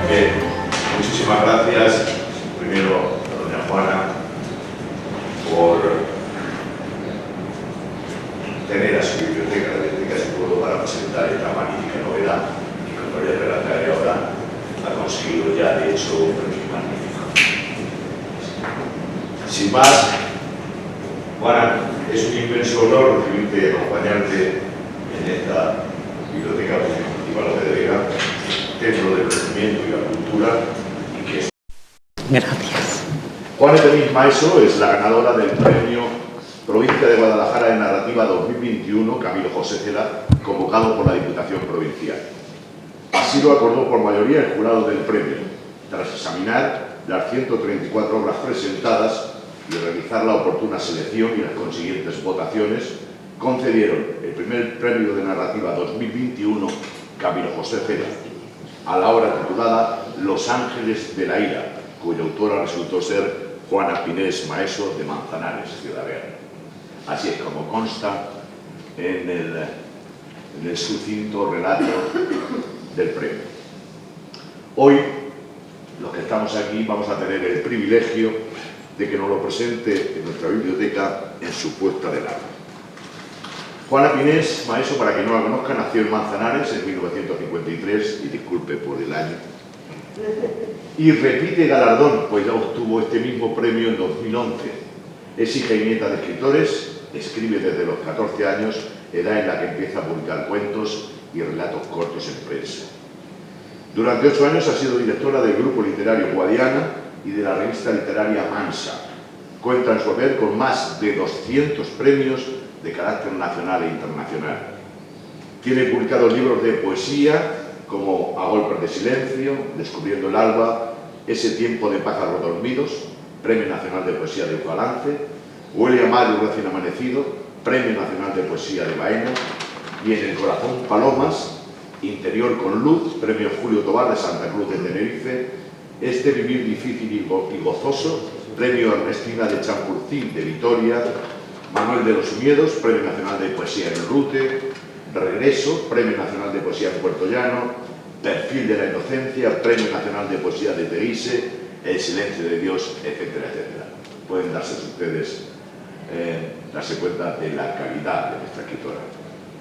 Bien, muchísimas gracias, primero a doña Juana, por tener a su biblioteca, la Biblioteca de su pueblo, para presentar esta magnífica novedad y, como ya relataré ahora, ha conseguido ya, de hecho, un premio magnífico. Sin más, Juana, es un inmenso honor recibirte y acompañarte en esta Biblioteca Municipal de Vega, templo del conocimiento y la cultura, y que es... Gracias. Juana Penis Maeso es la ganadora del premio Provincia de Guadalajara en Narrativa 2021 Camilo José Cela, convocado por la Diputación Provincial. Así lo acordó por mayoría el jurado del premio, tras examinar las 134 obras presentadas y realizar la oportuna selección y las consiguientes votaciones, concedieron el primer premio de narrativa 2021 Camilo José Cela a la obra titulada Los Ángeles de la Ira, cuya autora resultó ser Juana Pinés Maeso de Manzanares, Ciudad Real. Así es como consta en el sucinto relato del premio. Hoy, los que estamos aquí, vamos a tener el privilegio de que nos lo presente en nuestra biblioteca en su puesta de largo. Juana Pinés Maeso, para quien no la conozca, nació en Manzanares en 1953, y disculpe por el año, y repite galardón, pues ya obtuvo este mismo premio en 2011. Es hija y nieta de escritores, escribe desde los 14 años, edad en la que empieza a publicar cuentos y relatos cortos en prensa. Durante 8 años ha sido directora del Grupo Literario Guadiana y de la revista literaria Mansa. Cuenta en su haber con más de 200 premios de carácter nacional e internacional. Tiene publicados libros de poesía como A golpes de silencio, Descubriendo el alba, Ese tiempo de pájaros dormidos, Premio Nacional de Poesía de Ucalance, Huele a mayo recién amanecido, Premio Nacional de Poesía de Baena, y En el corazón palomas, Interior con luz, Premio Julio Tobar de Santa Cruz de Tenerife, Este vivir difícil y gozoso, Premio Ernestina de Champurcí de Vitoria, Manuel de los Miedos, Premio Nacional de Poesía en Rute, Regreso, Premio Nacional de Poesía en Puerto Llano, Perfil de la Inocencia, Premio Nacional de Poesía de Teguise, El silencio de Dios, etcétera, etcétera. Pueden darse ustedes darse cuenta de la calidad de nuestra escritora.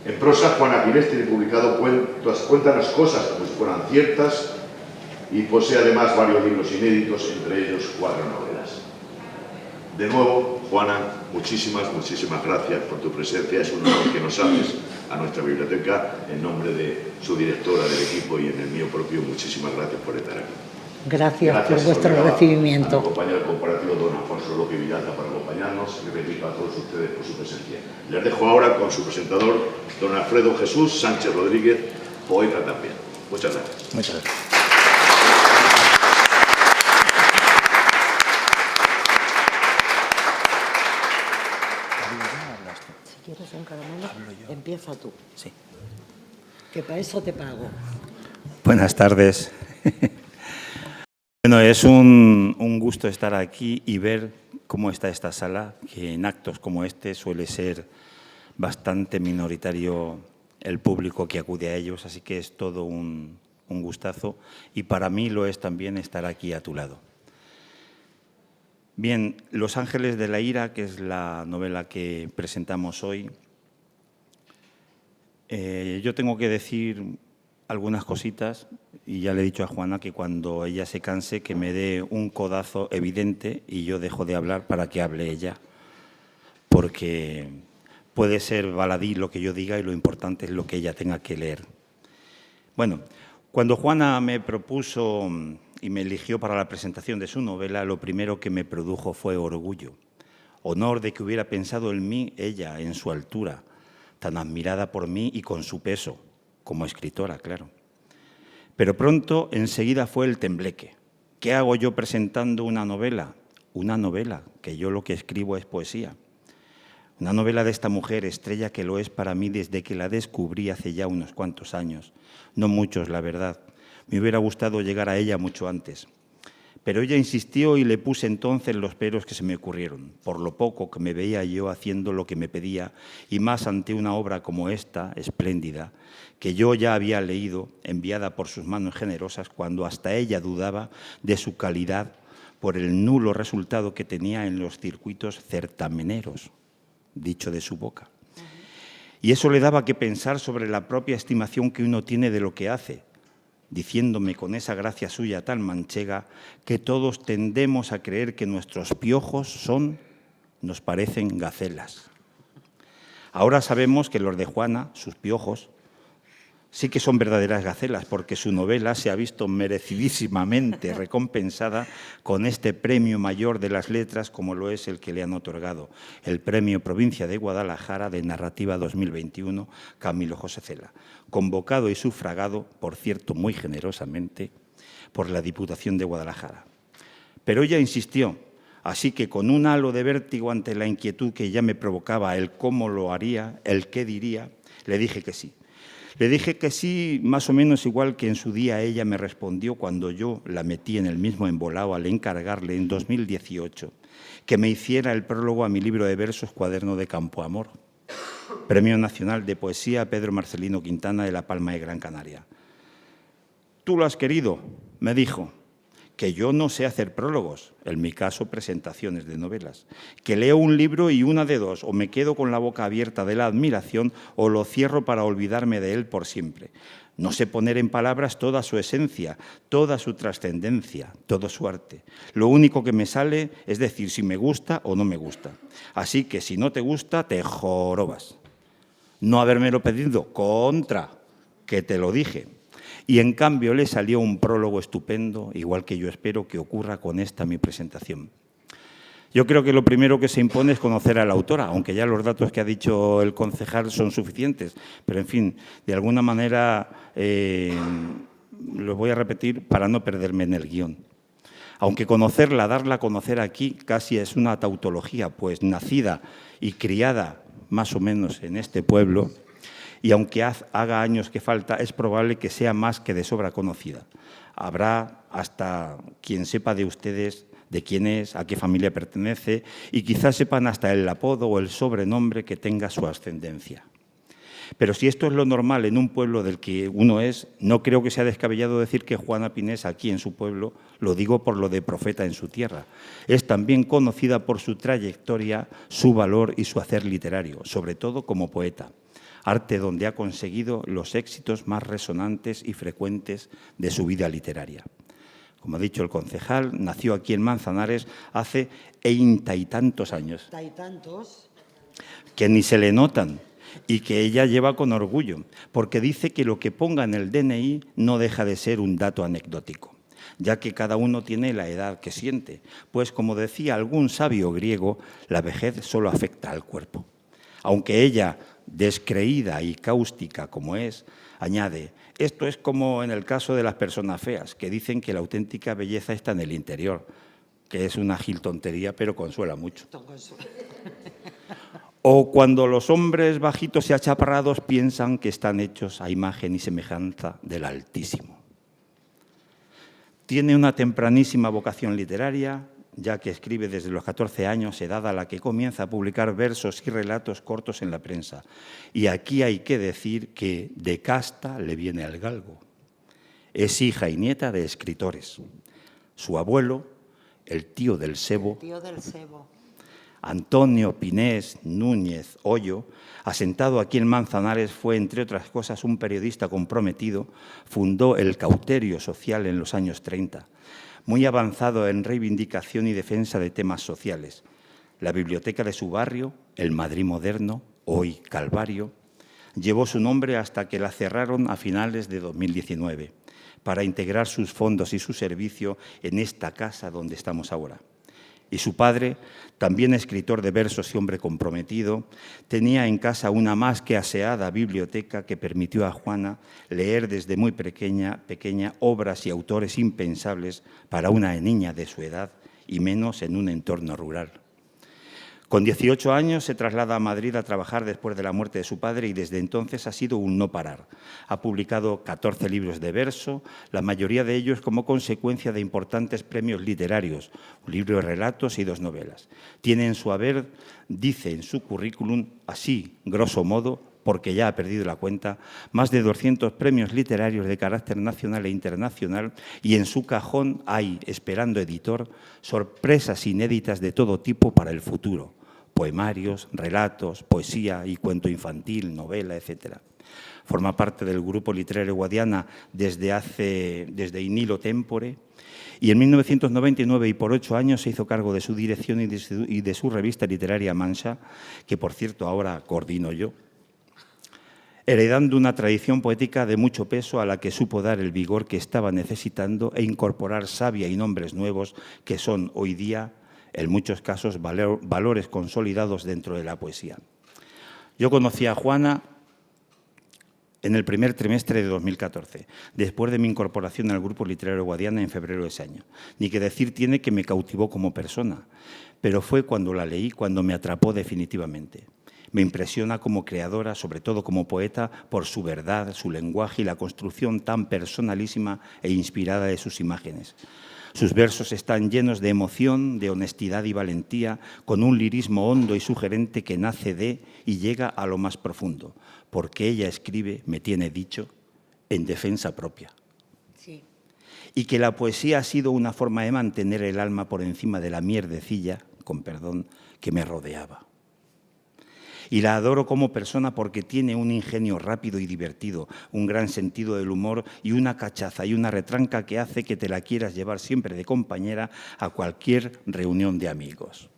En prosa, Juana Pinés tiene publicado Cuenta las cosas como si fueran ciertas, y posee además varios libros inéditos, entre ellos 4 novelas. De nuevo, Juana, muchísimas gracias por tu presencia. Es un honor que nos haces a nuestra biblioteca. En nombre de su directora, del equipo y en el mío propio, muchísimas gracias por estar aquí. Gracias por vuestro recibimiento. A mi compañero comparativo, don Alfonso López Villalta, por acompañarnos, y repito a todos ustedes por su presencia. Les dejo ahora con su presentador, don Alfredo Jesús Sánchez Rodríguez, poeta también. Muchas gracias. Muchas gracias. Si quieres un caramelo, empieza tú. Sí. Que para eso te pago. Buenas tardes. Bueno, es un gusto estar aquí y ver cómo está esta sala, que en actos como este suele ser bastante minoritario el público que acude a ellos, así que es todo un gustazo, y para mí lo es también estar aquí a tu lado. Bien, Los Ángeles de la Ira, que es la novela que presentamos hoy, yo tengo que decir algunas cositas, y ya le he dicho a Juana que cuando ella se canse que me dé un codazo evidente y yo dejo de hablar para que hable ella, porque puede ser baladí lo que yo diga y lo importante es lo que ella tenga que leer. Bueno, cuando Juana me propuso y me eligió para la presentación de su novela, lo primero que me produjo fue orgullo, honor de que hubiera pensado en mí ella, en su altura, tan admirada por mí y con su peso, como escritora, claro. Pero pronto, enseguida fue el tembleque. ¿Qué hago yo presentando una novela? Una novela, que yo lo que escribo es poesía. Una novela de esta mujer, estrella que lo es para mí desde que la descubrí hace ya unos cuantos años. No muchos, la verdad. Me hubiera gustado llegar a ella mucho antes. Pero ella insistió y le puse entonces los peros que se me ocurrieron, por lo poco que me veía yo haciendo lo que me pedía, y más ante una obra como esta, espléndida, que yo ya había leído, enviada por sus manos generosas, cuando hasta ella dudaba de su calidad por el nulo resultado que tenía en los circuitos certameneros, dicho de su boca. Y eso le daba que pensar sobre la propia estimación que uno tiene de lo que hace, diciéndome con esa gracia suya tan manchega que todos tendemos a creer que nuestros piojos nos parecen gacelas. Ahora sabemos que los de Juana, sus piojos, sí que son verdaderas gacelas, porque su novela se ha visto merecidísimamente recompensada con este premio mayor de las letras, como lo es el que le han otorgado, el Premio Provincia de Guadalajara de Narrativa 2021, Camilo José Cela, convocado y sufragado, por cierto, muy generosamente, por la Diputación de Guadalajara. Pero ella insistió, así que con un halo de vértigo ante la inquietud que ya me provocaba el cómo lo haría, el qué diría, le dije que sí. Le dije que sí, más o menos igual que en su día ella me respondió cuando yo la metí en el mismo embolado al encargarle en 2018 que me hiciera el prólogo a mi libro de versos Cuaderno de Campo Amor, Premio Nacional de Poesía Pedro Marcelino Quintana de La Palma de Gran Canaria. «Tú lo has querido», me dijo, «que yo no sé hacer prólogos, en mi caso presentaciones de novelas, que leo un libro y una de dos, o me quedo con la boca abierta de la admiración o lo cierro para olvidarme de él por siempre. No sé poner en palabras toda su esencia, toda su trascendencia, todo su arte. Lo único que me sale es decir si me gusta o no me gusta. Así que si no te gusta, te jorobas. No habérmelo pedido, contra, que te lo dije». Y en cambio le salió un prólogo estupendo, igual que yo espero que ocurra con esta mi presentación. Yo creo que lo primero que se impone es conocer a la autora, aunque ya los datos que ha dicho el concejal son suficientes. Pero, en fin, de alguna manera los voy a repetir para no perderme en el guión. Aunque conocerla, darla a conocer aquí casi es una tautología, pues nacida y criada más o menos en este pueblo, y aunque haga años que falta, es probable que sea más que de sobra conocida. Habrá hasta quien sepa de ustedes de quién es, a qué familia pertenece, y quizás sepan hasta el apodo o el sobrenombre que tenga su ascendencia. Pero si esto es lo normal en un pueblo del que uno es, no creo que sea descabellado decir que Juana Pinés, aquí en su pueblo, lo digo por lo de profeta en su tierra, es también conocida por su trayectoria, su valor y su hacer literario, sobre todo como poeta. Arte donde ha conseguido los éxitos más resonantes y frecuentes de su vida literaria. Como ha dicho el concejal, nació aquí en Manzanares hace 30 y tantos años. Que ni se le notan y que ella lleva con orgullo, porque dice que lo que ponga en el DNI no deja de ser un dato anecdótico, ya que cada uno tiene la edad que siente, pues como decía algún sabio griego, la vejez solo afecta al cuerpo. Aunque ella, descreída y cáustica como es, añade, esto es como en el caso de las personas feas, que dicen que la auténtica belleza está en el interior, que es una gil tontería, pero consuela mucho. O cuando los hombres bajitos y achaparrados piensan que están hechos a imagen y semejanza del Altísimo. Tiene una tempranísima vocación literaria, ya que escribe desde los 14 años, edad a la que comienza a publicar versos y relatos cortos en la prensa. Y aquí hay que decir que de casta le viene al galgo. Es hija y nieta de escritores. Su abuelo, el tío del Sebo, Antonio Pinés Núñez Hoyo, asentado aquí en Manzanares, fue, entre otras cosas, un periodista comprometido, fundó el Cauterio Social en los años 30, muy avanzado en reivindicación y defensa de temas sociales. La biblioteca de su barrio, el Madrid moderno, hoy Calvario, llevó su nombre hasta que la cerraron a finales de 2019 para integrar sus fondos y su servicio en esta casa donde estamos ahora. Y su padre, también escritor de versos y hombre comprometido, tenía en casa una más que aseada biblioteca que permitió a Juana leer desde muy pequeña obras y autores impensables para una niña de su edad y menos en un entorno rural. Con 18 años se traslada a Madrid a trabajar después de la muerte de su padre y desde entonces ha sido un no parar. Ha publicado 14 libros de verso, la mayoría de ellos como consecuencia de importantes premios literarios, un libro de relatos y 2 novelas. Tiene en su haber, dice en su currículum, así, grosso modo, porque ya ha perdido la cuenta, más de 200 premios literarios de carácter nacional e internacional y en su cajón hay, esperando editor, sorpresas inéditas de todo tipo para el futuro. Poemarios, relatos, poesía y cuento infantil, novela, etc. Forma parte del grupo literario Guadiana desde in illo tempore y en 1999 y por 8 años se hizo cargo de su dirección y de su revista literaria Mancha, que por cierto ahora coordino yo, heredando una tradición poética de mucho peso a la que supo dar el vigor que estaba necesitando e incorporar savia y nombres nuevos que son hoy día, en muchos casos, valores consolidados dentro de la poesía. Yo conocí a Juana en el primer trimestre de 2014, después de mi incorporación al Grupo Literario Guadiana en febrero de ese año. Ni que decir tiene que me cautivó como persona, pero fue cuando la leí cuando me atrapó definitivamente. Me impresiona como creadora, sobre todo como poeta, por su verdad, su lenguaje y la construcción tan personalísima e inspirada de sus imágenes. Sus versos están llenos de emoción, de honestidad y valentía, con un lirismo hondo y sugerente que nace de y llega a lo más profundo, porque ella escribe, me tiene dicho, en defensa propia. Sí. Y que la poesía ha sido una forma de mantener el alma por encima de la mierdecilla, con perdón, que me rodeaba. Y la adoro como persona porque tiene un ingenio rápido y divertido, un gran sentido del humor y una cachaza y una retranca que hace que te la quieras llevar siempre de compañera a cualquier reunión de amigos.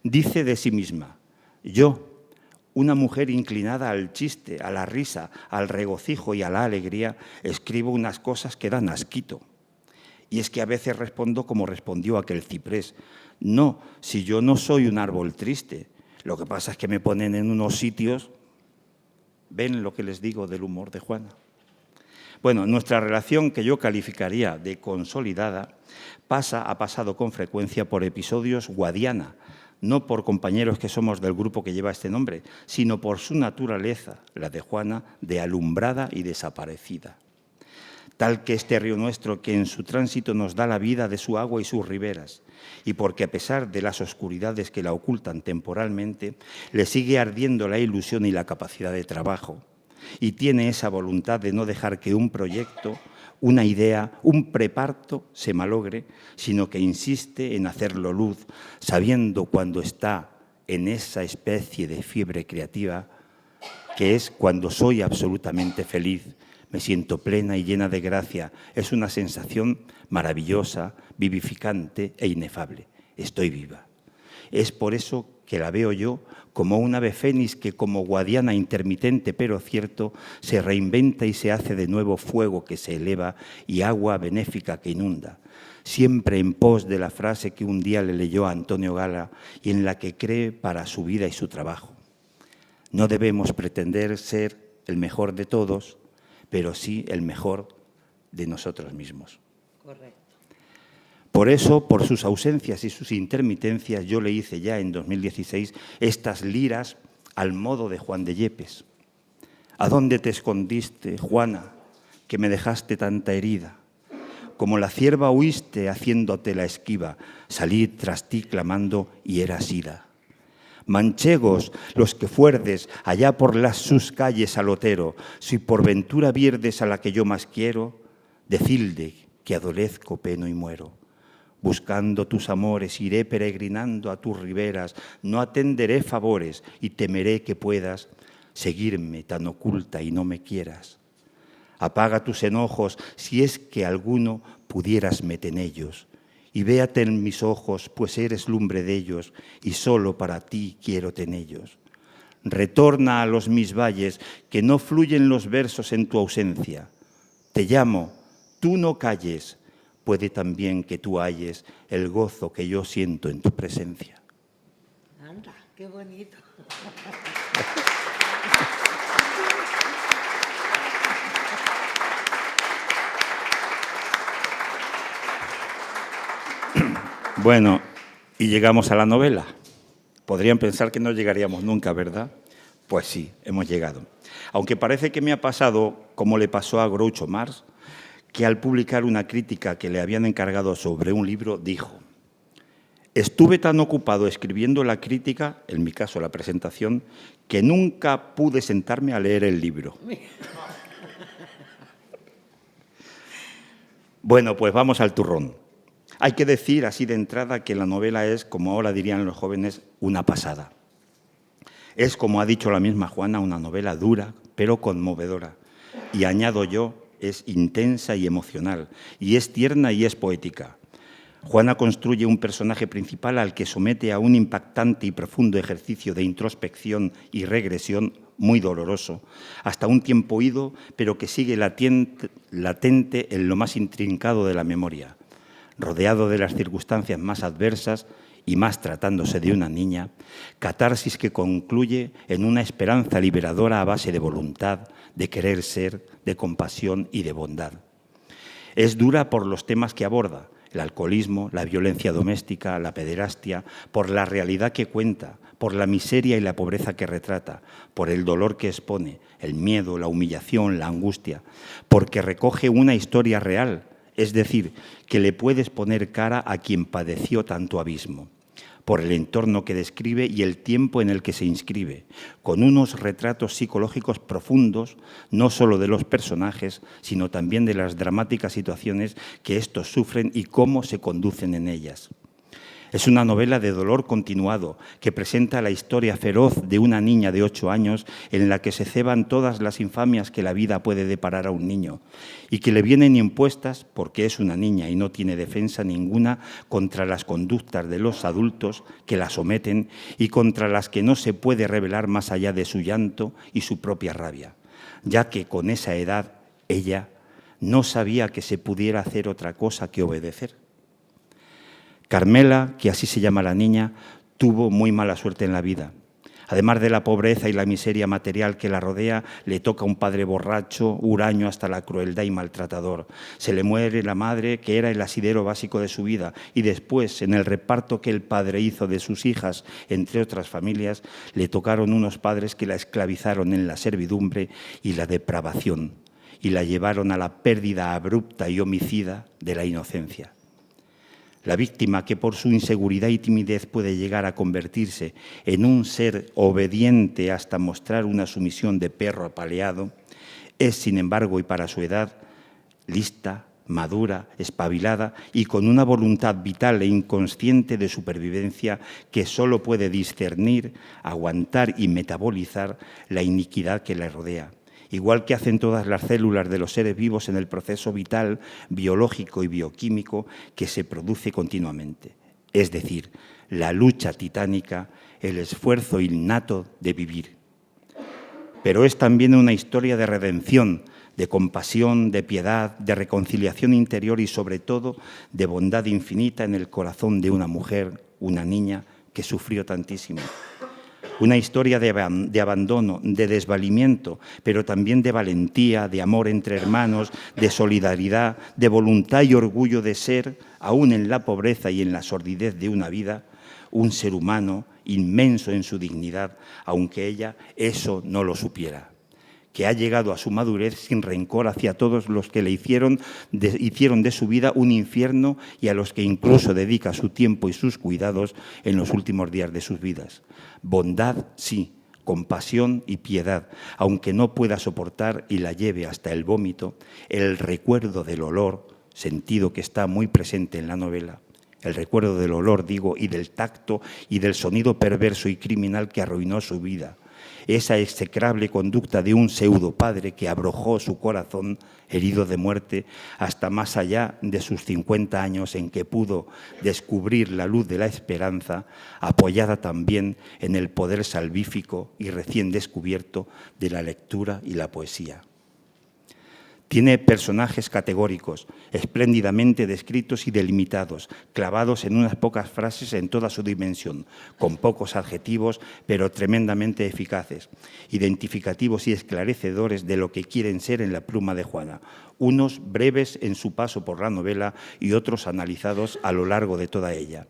Dice de sí misma, yo, una mujer inclinada al chiste, a la risa, al regocijo y a la alegría, escribo unas cosas que dan asquito. Y es que a veces respondo como respondió aquel ciprés. No, si yo no soy un árbol triste. Lo que pasa es que me ponen en unos sitios. ¿Ven lo que les digo del humor de Juana? Bueno, nuestra relación, que yo calificaría de consolidada, ha pasado con frecuencia por episodios guadiana, no por compañeros que somos del grupo que lleva este nombre, sino por su naturaleza, la de Juana, de alumbrada y desaparecida. Tal que este río nuestro que en su tránsito nos da la vida de su agua y sus riberas, y porque a pesar de las oscuridades que la ocultan temporalmente, le sigue ardiendo la ilusión y la capacidad de trabajo, y tiene esa voluntad de no dejar que un proyecto, una idea, un preparto se malogre, sino que insiste en hacerlo luz, sabiendo cuando está en esa especie de fiebre creativa, que es cuando soy absolutamente feliz. Me siento plena y llena de gracia. Es una sensación maravillosa, vivificante e inefable. Estoy viva. Es por eso que la veo yo como un ave fénix que, como guadiana intermitente pero cierto, se reinventa y se hace de nuevo fuego que se eleva y agua benéfica que inunda. Siempre en pos de la frase que un día le leyó a Antonio Gala y en la que cree para su vida y su trabajo. No debemos pretender ser el mejor de todos, pero sí el mejor de nosotros mismos. Correcto. Por eso, por sus ausencias y sus intermitencias, yo le hice ya en 2016 estas liras al modo de Juan de Yepes. ¿A dónde te escondiste, Juana, que me dejaste tanta herida? Como la cierva huiste haciéndote la esquiva, salí tras ti clamando y era sida. Manchegos los que fuerdes allá por las sus calles al otero, si por ventura vierdes a la que yo más quiero, decilde que adolezco, peno y muero. Buscando tus amores iré peregrinando a tus riberas, no atenderé favores y temeré que puedas seguirme tan oculta y no me quieras. Apaga tus enojos si es que alguno pudieras meter en ellos. Y véate en mis ojos, pues eres lumbre de ellos, y solo para ti quiero tenellos. Retorna a los mis valles, que no fluyen los versos en tu ausencia. Te llamo, tú no calles, puede también que tú halles el gozo que yo siento en tu presencia. Anda, qué bonito. Bueno, y llegamos a la novela. Podrían pensar que no llegaríamos nunca, ¿verdad? Pues sí, hemos llegado. Aunque parece que me ha pasado como le pasó a Groucho Marx, que al publicar una crítica que le habían encargado sobre un libro, dijo: estuve tan ocupado escribiendo la crítica, en mi caso la presentación, que nunca pude sentarme a leer el libro. Bueno, pues vamos al turrón. Hay que decir así de entrada que la novela es, como ahora dirían los jóvenes, una pasada. Es, como ha dicho la misma Juana, una novela dura, pero conmovedora. Y añado yo, es intensa y emocional, y es tierna y es poética. Juana construye un personaje principal al que somete a un impactante y profundo ejercicio de introspección y regresión muy doloroso, hasta un tiempo ido, pero que sigue latente en lo más intrincado de la memoria. Rodeado de las circunstancias más adversas y más tratándose de una niña, catarsis que concluye en una esperanza liberadora a base de voluntad, de querer ser, de compasión y de bondad. Es dura por los temas que aborda: el alcoholismo, la violencia doméstica, la pederastia, por la realidad que cuenta, por la miseria y la pobreza que retrata, por el dolor que expone, el miedo, la humillación, la angustia, porque recoge una historia real, es decir, que le puedes poner cara a quien padeció tanto abismo, por el entorno que describe y el tiempo en el que se inscribe, con unos retratos psicológicos profundos, no solo de los personajes, sino también de las dramáticas situaciones que estos sufren y cómo se conducen en ellas. Es una novela de dolor continuado que presenta la historia feroz de una niña de 8 años en la que se ceban todas las infamias que la vida puede deparar a un niño y que le vienen impuestas porque es una niña y no tiene defensa ninguna contra las conductas de los adultos que la someten y contra las que no se puede revelar más allá de su llanto y su propia rabia, ya que con esa edad ella no sabía que se pudiera hacer otra cosa que obedecer. Carmela, que así se llama la niña, tuvo muy mala suerte en la vida. Además de la pobreza y la miseria material que la rodea, le toca un padre borracho, huraño hasta la crueldad y maltratador. Se le muere la madre, que era el asidero básico de su vida, y después, en el reparto que el padre hizo de sus hijas, entre otras familias, le tocaron unos padres que la esclavizaron en la servidumbre y la depravación, y la llevaron a la pérdida abrupta y homicida de la inocencia. La víctima, que por su inseguridad y timidez puede llegar a convertirse en un ser obediente hasta mostrar una sumisión de perro apaleado, es, sin embargo, y para su edad, lista, madura, espabilada y con una voluntad vital e inconsciente de supervivencia que solo puede discernir, aguantar y metabolizar la iniquidad que la rodea. Igual que hacen todas las células de los seres vivos en el proceso vital, biológico y bioquímico que se produce continuamente. Es decir, la lucha titánica, el esfuerzo innato de vivir. Pero es también una historia de redención, de compasión, de piedad, de reconciliación interior y, sobre todo, de bondad infinita en el corazón de una mujer, una niña, que sufrió tantísimo. Una historia de abandono, de desvalimiento, pero también de valentía, de amor entre hermanos, de solidaridad, de voluntad y orgullo de ser, aún en la pobreza y en la sordidez de una vida, un ser humano inmenso en su dignidad, aunque ella eso no lo supiera, que ha llegado a su madurez sin rencor hacia todos los que le hicieron de su vida un infierno y a los que incluso dedica su tiempo y sus cuidados en los últimos días de sus vidas. Bondad, sí, compasión y piedad, aunque no pueda soportar y la lleve hasta el vómito, el recuerdo del olor, sentido que está muy presente en la novela, el recuerdo del olor, digo, y del tacto y del sonido perverso y criminal que arruinó su vida. Esa execrable conducta de un pseudo padre que abrojó su corazón herido de muerte hasta más allá de sus 50 años en que pudo descubrir la luz de la esperanza, apoyada también en el poder salvífico y recién descubierto de la lectura y la poesía. Tiene personajes categóricos, espléndidamente descritos y delimitados, clavados en unas pocas frases en toda su dimensión, con pocos adjetivos, pero tremendamente eficaces, identificativos y esclarecedores de lo que quieren ser en la pluma de Juana, unos breves en su paso por la novela y otros analizados a lo largo de toda ella.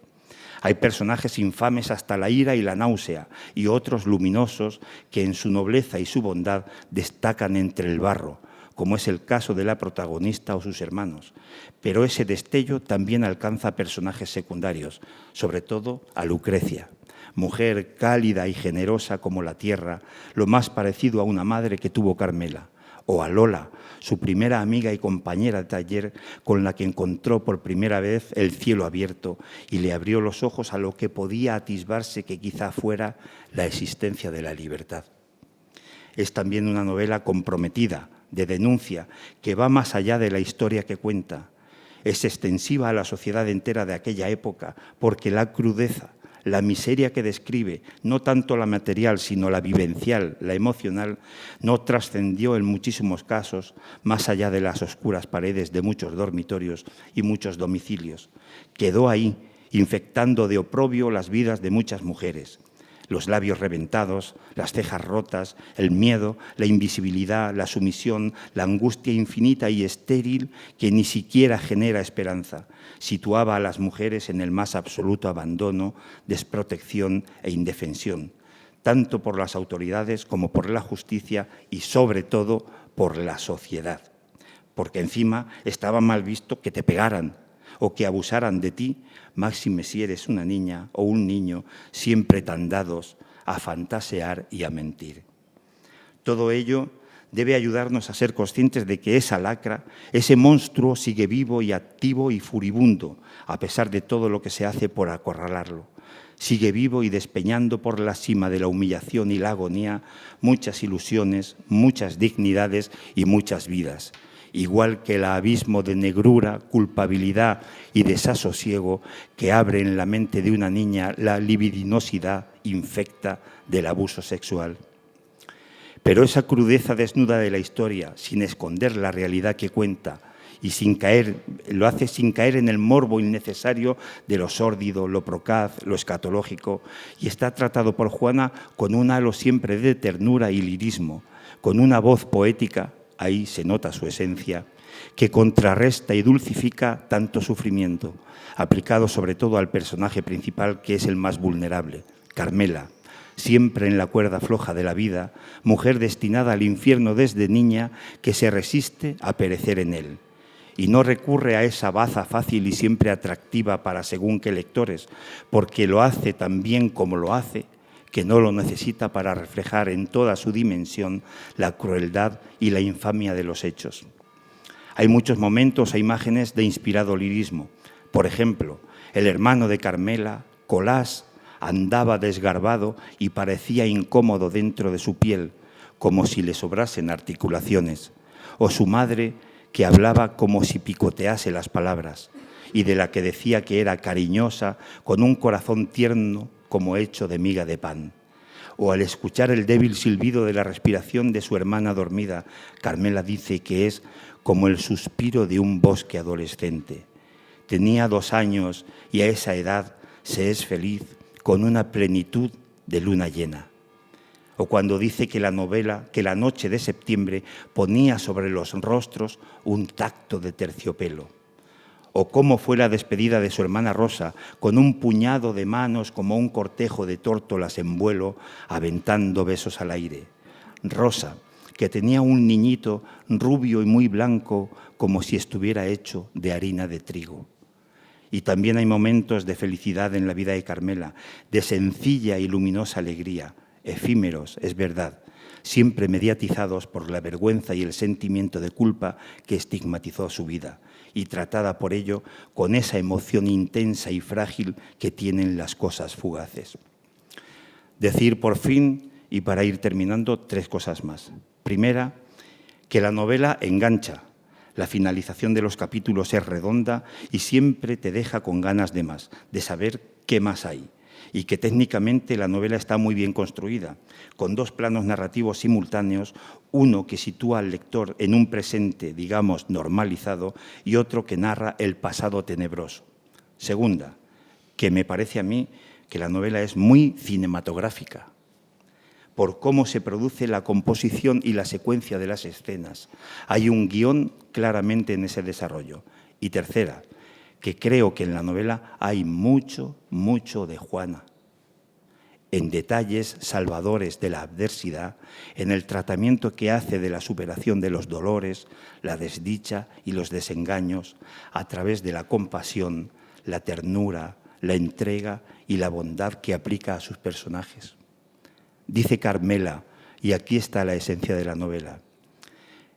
Hay personajes infames hasta la ira y la náusea, y otros luminosos que en su nobleza y su bondad destacan entre el barro, como es el caso de la protagonista o sus hermanos. Pero ese destello también alcanza a personajes secundarios, sobre todo a Lucrecia, mujer cálida y generosa como la tierra, lo más parecido a una madre que tuvo Carmela, o a Lola, su primera amiga y compañera de taller con la que encontró por primera vez el cielo abierto y le abrió los ojos a lo que podía atisbarse que quizá fuera la existencia de la libertad. Es también una novela comprometida, de denuncia, que va más allá de la historia que cuenta. Es extensiva a la sociedad entera de aquella época, porque la crudeza, la miseria que describe, no tanto la material, sino la vivencial, la emocional, no trascendió en muchísimos casos más allá de las oscuras paredes de muchos dormitorios y muchos domicilios. Quedó ahí, infectando de oprobio las vidas de muchas mujeres. Los labios reventados, las cejas rotas, el miedo, la invisibilidad, la sumisión, la angustia infinita y estéril que ni siquiera genera esperanza, situaba a las mujeres en el más absoluto abandono, desprotección e indefensión, tanto por las autoridades como por la justicia y, sobre todo, por la sociedad. Porque encima estaba mal visto que te pegaran o que abusaran de ti, máxime si eres una niña o un niño, siempre tan dados a fantasear y a mentir. Todo ello debe ayudarnos a ser conscientes de que esa lacra, ese monstruo sigue vivo y activo y furibundo, a pesar de todo lo que se hace por acorralarlo. Sigue vivo y despeñando por la cima de la humillación y la agonía muchas ilusiones, muchas dignidades y muchas vidas. Igual que el abismo de negrura, culpabilidad y desasosiego que abre en la mente de una niña la libidinosidad infecta del abuso sexual. Pero esa crudeza desnuda de la historia, sin esconder la realidad que cuenta, y lo hace sin caer en el morbo innecesario de lo sórdido, lo procaz, lo escatológico, y está tratado por Juana con un halo siempre de ternura y lirismo, con una voz poética, ahí se nota su esencia, que contrarresta y dulcifica tanto sufrimiento, aplicado sobre todo al personaje principal, que es el más vulnerable, Carmela, siempre en la cuerda floja de la vida, mujer destinada al infierno desde niña, que se resiste a perecer en él. Y no recurre a esa baza fácil y siempre atractiva para según qué lectores, porque lo hace tan bien como lo hace, que no lo necesita para reflejar en toda su dimensión la crueldad y la infamia de los hechos. Hay muchos momentos e imágenes de inspirado lirismo. Por ejemplo, el hermano de Carmela, Colás, andaba desgarbado y parecía incómodo dentro de su piel, como si le sobrasen articulaciones. O su madre, que hablaba como si picotease las palabras, y de la que decía que era cariñosa, con un corazón tierno como hecho de miga de pan. O al escuchar el débil silbido de la respiración de su hermana dormida, Carmela dice que es como el suspiro de un bosque adolescente. Tenía 2 años y a esa edad se es feliz con una plenitud de luna llena. O cuando dice que la novela, que la noche de septiembre ponía sobre los rostros un tacto de terciopelo. O cómo fue la despedida de su hermana Rosa, con un puñado de manos como un cortejo de tórtolas en vuelo, aventando besos al aire. Rosa, que tenía un niñito rubio y muy blanco, como si estuviera hecho de harina de trigo. Y también hay momentos de felicidad en la vida de Carmela, de sencilla y luminosa alegría, efímeros, es verdad, siempre mediatizados por la vergüenza y el sentimiento de culpa que estigmatizó su vida, y tratada por ello con esa emoción intensa y frágil que tienen las cosas fugaces. Decir por fin, y para ir terminando, 3 cosas más. Primera, que la novela engancha. La finalización de los capítulos es redonda y siempre te deja con ganas de más, de saber qué más hay. Y que técnicamente la novela está muy bien construida, con 2 planos narrativos simultáneos, uno que sitúa al lector en un presente, digamos, normalizado, y otro que narra el pasado tenebroso. Segunda, que me parece a mí que la novela es muy cinematográfica, por cómo se produce la composición y la secuencia de las escenas. Hay un guión claramente en ese desarrollo. Y tercera, que creo que en la novela hay mucho, mucho de Juana, en detalles salvadores de la adversidad, en el tratamiento que hace de la superación de los dolores, la desdicha y los desengaños a través de la compasión, la ternura, la entrega y la bondad que aplica a sus personajes. Dice Carmela, y aquí está la esencia de la novela: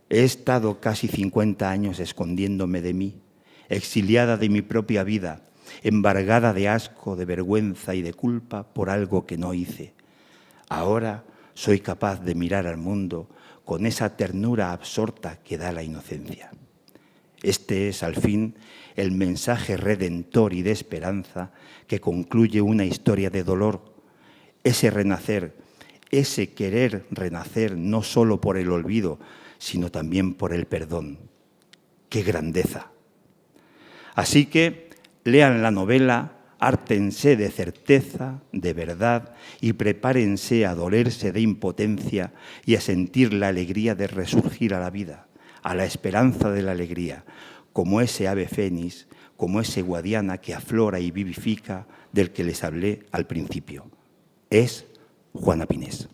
he estado casi 50 años escondiéndome de mí, exiliada de mi propia vida, embargada de asco, de vergüenza y de culpa por algo que no hice. Ahora soy capaz de mirar al mundo con esa ternura absorta que da la inocencia. Este es, al fin, el mensaje redentor y de esperanza que concluye una historia de dolor. Ese renacer, ese querer renacer no solo por el olvido, sino también por el perdón. ¡Qué grandeza! Así que lean la novela, hártense de certeza, de verdad, y prepárense a dolerse de impotencia y a sentir la alegría de resurgir a la vida, a la esperanza de la alegría, como ese ave fénix, como ese guadiana que aflora y vivifica del que les hablé al principio. Es Juana Pinés.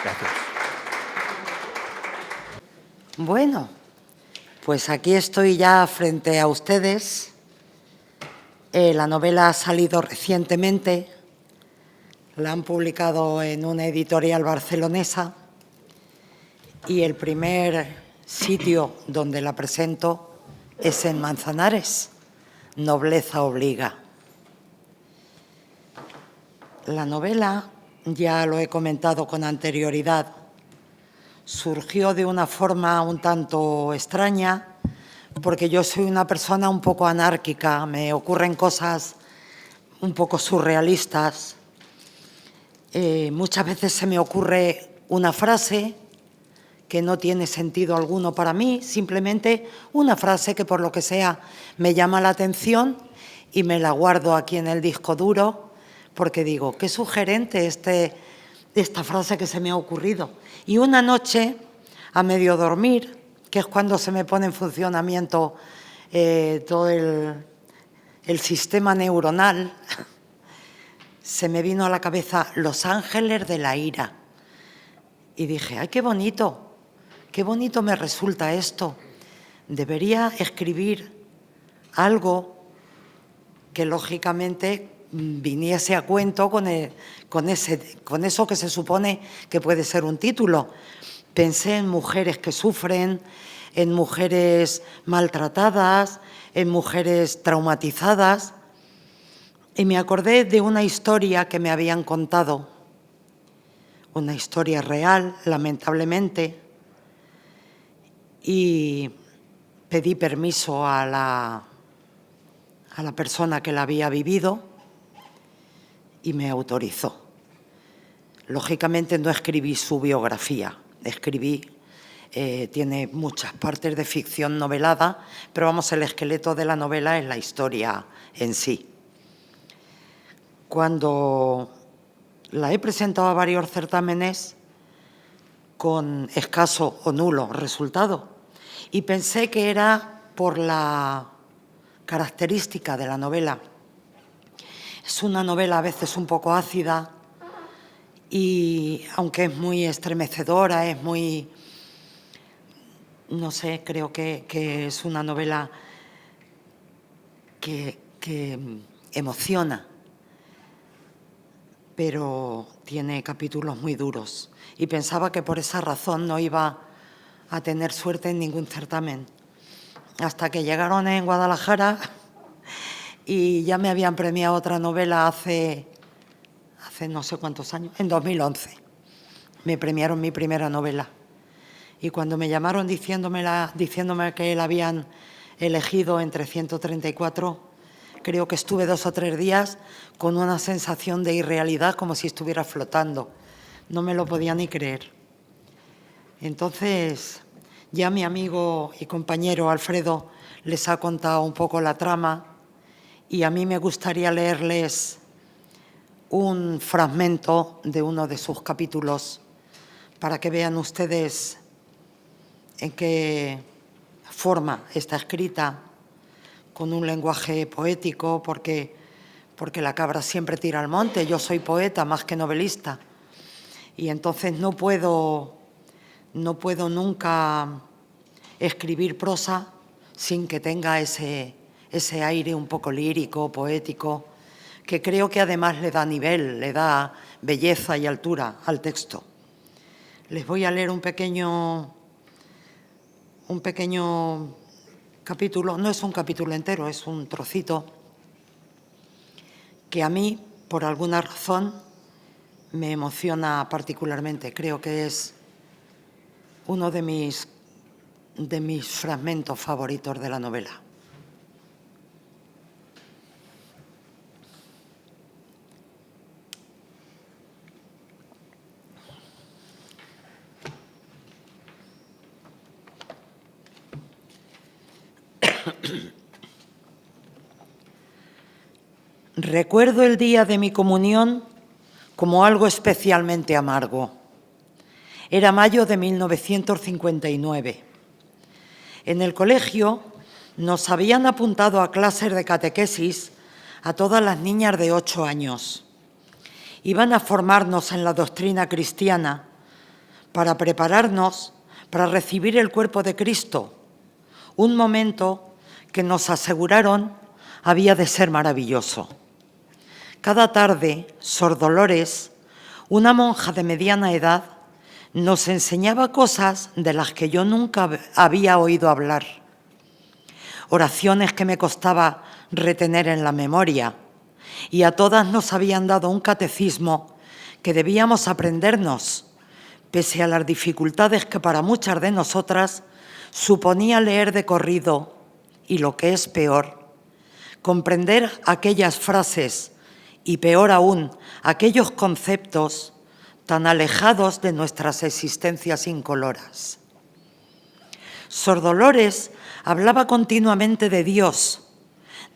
Gracias. Bueno, pues aquí estoy ya frente a ustedes. La novela ha salido recientemente, la han publicado en una editorial barcelonesa y el primer sitio donde la presento es en Manzanares, Nobleza obliga. La novela, ya lo he comentado con anterioridad, surgió de una forma un tanto extraña, porque yo soy una persona un poco anárquica, me ocurren cosas un poco surrealistas. Muchas veces se me ocurre una frase que no tiene sentido alguno para mí, simplemente una frase que por lo que sea me llama la atención y me la guardo aquí en el disco duro, porque digo, qué sugerente esta frase que se me ha ocurrido. Y una noche, a medio dormir, que es cuando se me pone en funcionamiento todo el sistema neuronal, se me vino a la cabeza Los ángeles de la ira. Y dije, ¡ay, qué bonito me resulta esto! Debería escribir algo que, lógicamente, viniese a cuento con eso que se supone que puede ser un título. Pensé en mujeres que sufren, en mujeres maltratadas, en mujeres traumatizadas, y me acordé de una historia que me habían contado, una historia real, lamentablemente, y pedí permiso a la persona que la había vivido y me autorizó. Lógicamente no escribí su biografía, tiene muchas partes de ficción novelada, pero vamos, el esqueleto de la novela es la historia en sí. Cuando la he presentado a varios certámenes con escaso o nulo resultado, y pensé que era por la característica de la novela. Es una novela a veces un poco ácida y, aunque es muy estremecedora, es muy, no sé, creo que es una novela que emociona, pero tiene capítulos muy duros. Y pensaba que por esa razón no iba a tener suerte en ningún certamen. Hasta que llegaron en Guadalajara y ya me habían premiado otra novela hace no sé cuántos años, en 2011. Me premiaron mi primera novela. Y cuando me llamaron diciéndome que la habían elegido entre 134, creo que estuve 2 o 3 días con una sensación de irrealidad, como si estuviera flotando. No me lo podía ni creer. Entonces, ya mi amigo y compañero Alfredo les ha contado un poco la trama y a mí me gustaría leerles un fragmento de uno de sus capítulos para que vean ustedes en qué forma está escrita, con un lenguaje poético, porque la cabra siempre tira al monte. Yo soy poeta más que novelista y entonces no puedo nunca escribir prosa sin que tenga ese aire un poco lírico, poético, que creo que además le da nivel, le da belleza y altura al texto. Les voy a leer un pequeño capítulo, no es un capítulo entero, es un trocito que a mí, por alguna razón, me emociona particularmente. Creo que es uno de mis fragmentos favoritos de la novela. Recuerdo el día de mi comunión como algo especialmente amargo. Era mayo de 1959. En el colegio nos habían apuntado a clases de catequesis a todas las niñas de 8 años. Iban a formarnos en la doctrina cristiana para prepararnos para recibir el cuerpo de Cristo, un momento que nos aseguraron había de ser maravilloso. Cada tarde, Sor Dolores, una monja de mediana edad, nos enseñaba cosas de las que yo nunca había oído hablar. Oraciones que me costaba retener en la memoria, y a todas nos habían dado un catecismo que debíamos aprendernos, pese a las dificultades que para muchas de nosotras suponía leer de corrido y, lo que es peor, comprender aquellas frases y, peor aún, aquellos conceptos tan alejados de nuestras existencias incoloras. Sor Dolores hablaba continuamente de Dios,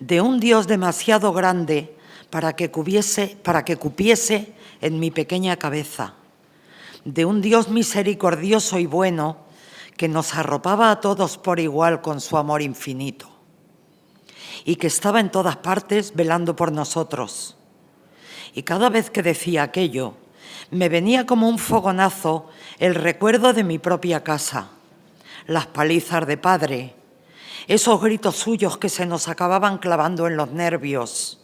de un Dios demasiado grande para que cupiese en mi pequeña cabeza, de un Dios misericordioso y bueno que nos arropaba a todos por igual con su amor infinito y que estaba en todas partes velando por nosotros. Y cada vez que decía aquello, me venía como un fogonazo el recuerdo de mi propia casa, las palizas de padre, esos gritos suyos que se nos acababan clavando en los nervios,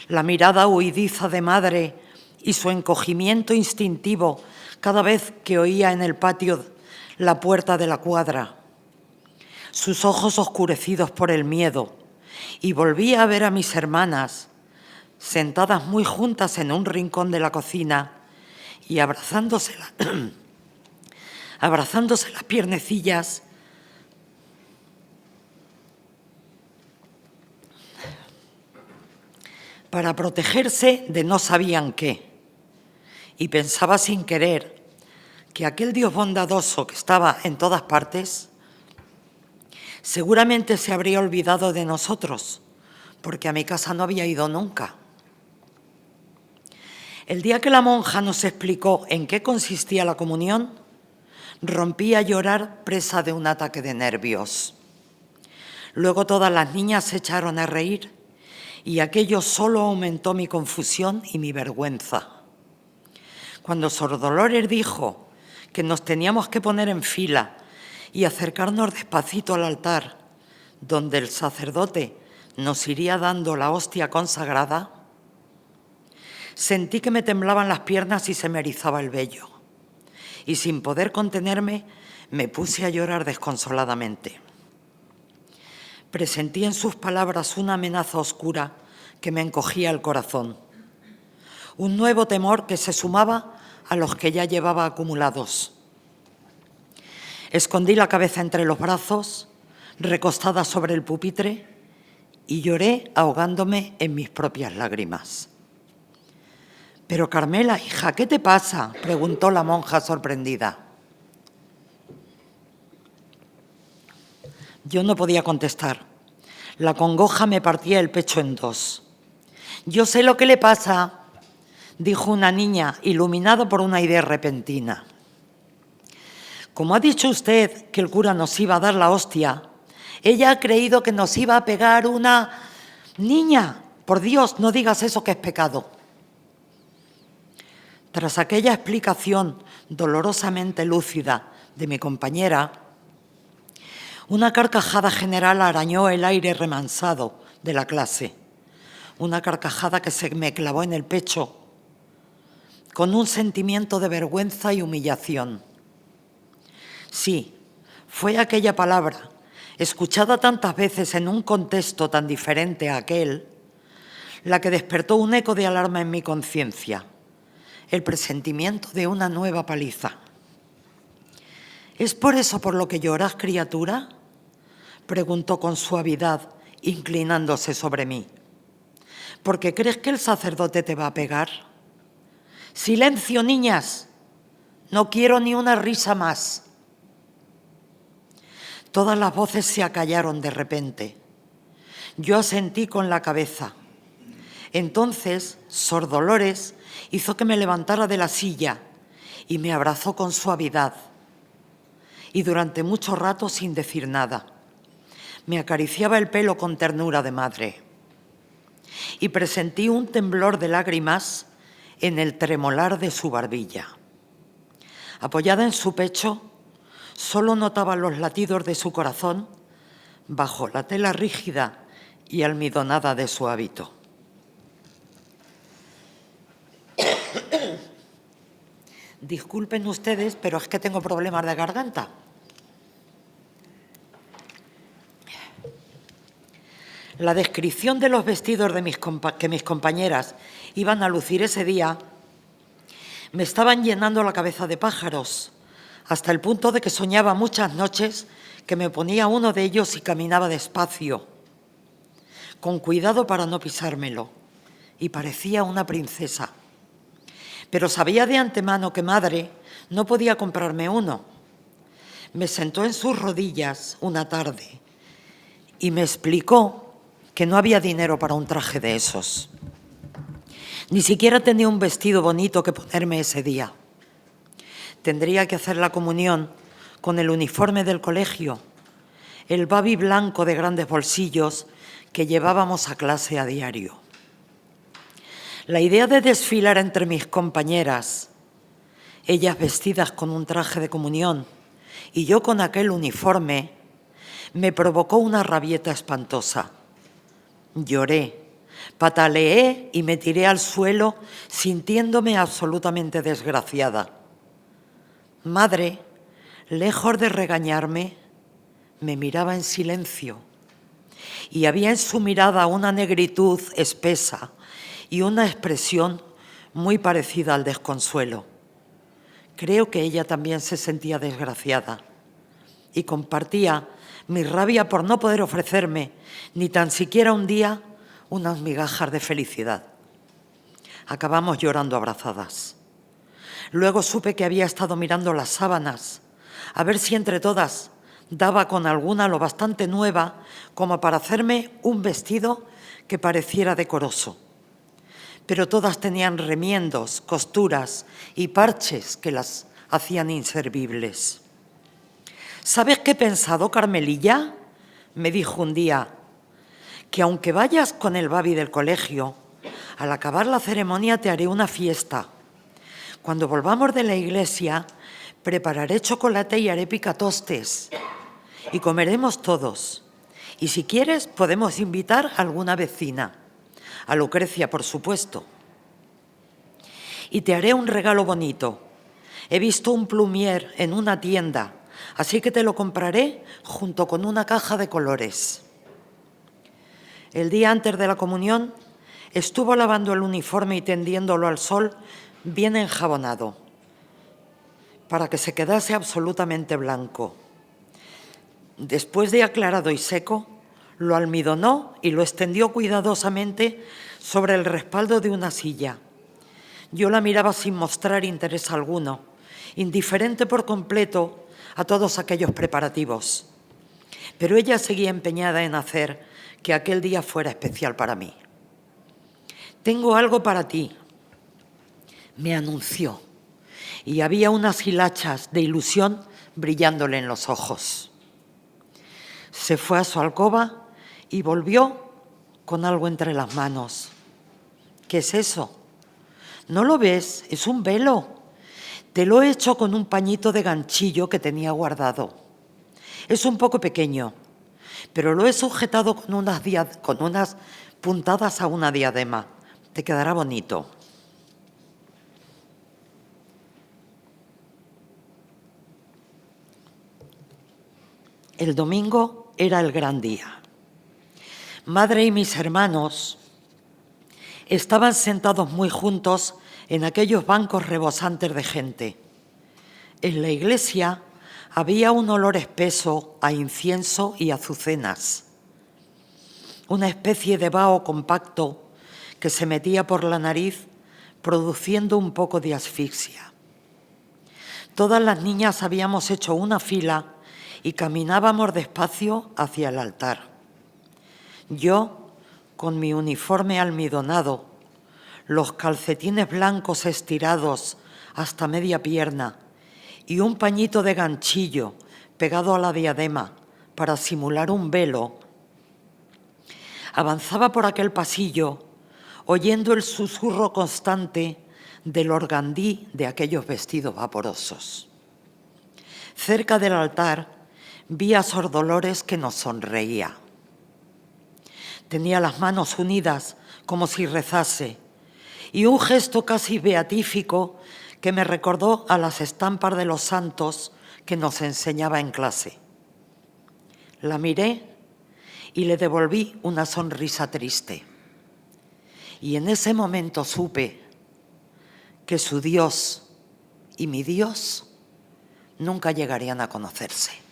la mirada huidiza de madre y su encogimiento instintivo cada vez que oía en el patio la puerta de la cuadra, sus ojos oscurecidos por el miedo, y volvía a ver a mis hermanas sentadas muy juntas en un rincón de la cocina y abrazándose las piernecillas para protegerse de no sabían qué. Y pensaba sin querer que aquel Dios bondadoso que estaba en todas partes seguramente se habría olvidado de nosotros, porque a mi casa no había ido nunca. El día que la monja nos explicó en qué consistía la comunión, rompí a llorar presa de un ataque de nervios. Luego todas las niñas se echaron a reír y aquello solo aumentó mi confusión y mi vergüenza. Cuando Sor Dolores dijo que nos teníamos que poner en fila y acercarnos despacito al altar, donde el sacerdote nos iría dando la hostia consagrada, sentí que me temblaban las piernas y se me erizaba el vello. Y sin poder contenerme, me puse a llorar desconsoladamente. Presentí en sus palabras una amenaza oscura que me encogía el corazón. Un nuevo temor que se sumaba a los que ya llevaba acumulados. Escondí la cabeza entre los brazos, recostada sobre el pupitre, y lloré ahogándome en mis propias lágrimas. «Pero Carmela, hija, ¿qué te pasa?», preguntó la monja sorprendida. Yo no podía contestar. La congoja me partía el pecho en dos. «Yo sé lo que le pasa», dijo una niña iluminada por una idea repentina. Como ha dicho usted que el cura nos iba a dar la hostia, ella ha creído que nos iba a pegar una... Niña, por Dios, no digas eso, que es pecado. Tras aquella explicación dolorosamente lúcida de mi compañera, una carcajada general arañó el aire remansado de la clase, una carcajada que se me clavó en el pecho con un sentimiento de vergüenza y humillación. Sí, fue aquella palabra, escuchada tantas veces en un contexto tan diferente a aquel, la que despertó un eco de alarma en mi conciencia, el presentimiento de una nueva paliza. ¿Es por eso por lo que lloras, criatura?, preguntó con suavidad, inclinándose sobre mí. ¿Por qué crees que el sacerdote te va a pegar? ¡Silencio, niñas! No quiero ni una risa más. Todas las voces se acallaron de repente. Yo asentí con la cabeza. Entonces, Sor Dolores hizo que me levantara de la silla y me abrazó con suavidad. Y durante mucho rato sin decir nada. Me acariciaba el pelo con ternura de madre. Y presentí un temblor de lágrimas en el tremolar de su barbilla. Apoyada en su pecho, solo notaba los latidos de su corazón bajo la tela rígida y almidonada de su hábito. Disculpen ustedes, pero es que tengo problemas de garganta. La descripción de los vestidos de que mis compañeras iban a lucir ese día me estaban llenando la cabeza de pájaros, hasta el punto de que soñaba muchas noches que me ponía uno de ellos y caminaba despacio, con cuidado para no pisármelo, y parecía una princesa. Pero sabía de antemano que madre no podía comprarme uno. Me sentó en sus rodillas una tarde y me explicó que no había dinero para un traje de esos. Ni siquiera tenía un vestido bonito que ponerme ese día. Tendría que hacer la comunión con el uniforme del colegio, el babi blanco de grandes bolsillos que llevábamos a clase a diario. La idea de desfilar entre mis compañeras, ellas vestidas con un traje de comunión y yo con aquel uniforme, me provocó una rabieta espantosa. Lloré, pataleé y me tiré al suelo sintiéndome absolutamente desgraciada. Madre, lejos de regañarme, me miraba en silencio y había en su mirada una negritud espesa y una expresión muy parecida al desconsuelo. Creo que ella también se sentía desgraciada y compartía mi rabia por no poder ofrecerme ni tan siquiera un día unas migajas de felicidad. Acabamos llorando abrazadas. Luego supe que había estado mirando las sábanas, a ver si entre todas daba con alguna lo bastante nueva como para hacerme un vestido que pareciera decoroso. Pero todas tenían remiendos, costuras y parches que las hacían inservibles. ¿Sabes qué he pensado, Carmelilla?, me dijo un día, que aunque vayas con el babi del colegio, al acabar la ceremonia te haré una fiesta. Cuando volvamos de la iglesia, prepararé chocolate y haré picatostes y comeremos todos. Y si quieres, podemos invitar a alguna vecina, a Lucrecia, por supuesto. Y te haré un regalo bonito. He visto un plumier en una tienda, así que te lo compraré junto con una caja de colores. El día antes de la comunión estuvo lavando el uniforme y tendiéndolo al sol bien enjabonado, para que se quedase absolutamente blanco. Después de aclarado y seco, lo almidonó y lo extendió cuidadosamente sobre el respaldo de una silla. Yo la miraba sin mostrar interés alguno, indiferente por completo a todos aquellos preparativos. Pero ella seguía empeñada en hacer que aquel día fuera especial para mí. «Tengo algo para ti», me anunció y había unas hilachas de ilusión brillándole en los ojos. Se fue a su alcoba y volvió con algo entre las manos. ¿Qué es eso? ¿No lo ves? Es un velo. Te lo he hecho con un pañito de ganchillo que tenía guardado. Es un poco pequeño, pero lo he sujetado con unas puntadas a una diadema. Te quedará bonito. El domingo era el gran día. Madre y mis hermanos estaban sentados muy juntos en aquellos bancos rebosantes de gente. En la iglesia había un olor espeso a incienso y azucenas, una especie de vaho compacto que se metía por la nariz, produciendo un poco de asfixia. Todas las niñas habíamos hecho una fila y caminábamos despacio hacia el altar. Yo, con mi uniforme almidonado, los calcetines blancos estirados hasta media pierna y un pañito de ganchillo pegado a la diadema para simular un velo, avanzaba por aquel pasillo oyendo el susurro constante del organdí de aquellos vestidos vaporosos. Cerca del altar vi a Sor Dolores que nos sonreía. Tenía las manos unidas como si rezase y un gesto casi beatífico que me recordó a las estampas de los santos que nos enseñaba en clase. La miré y le devolví una sonrisa triste. Y en ese momento supe que su Dios y mi Dios nunca llegarían a conocerse.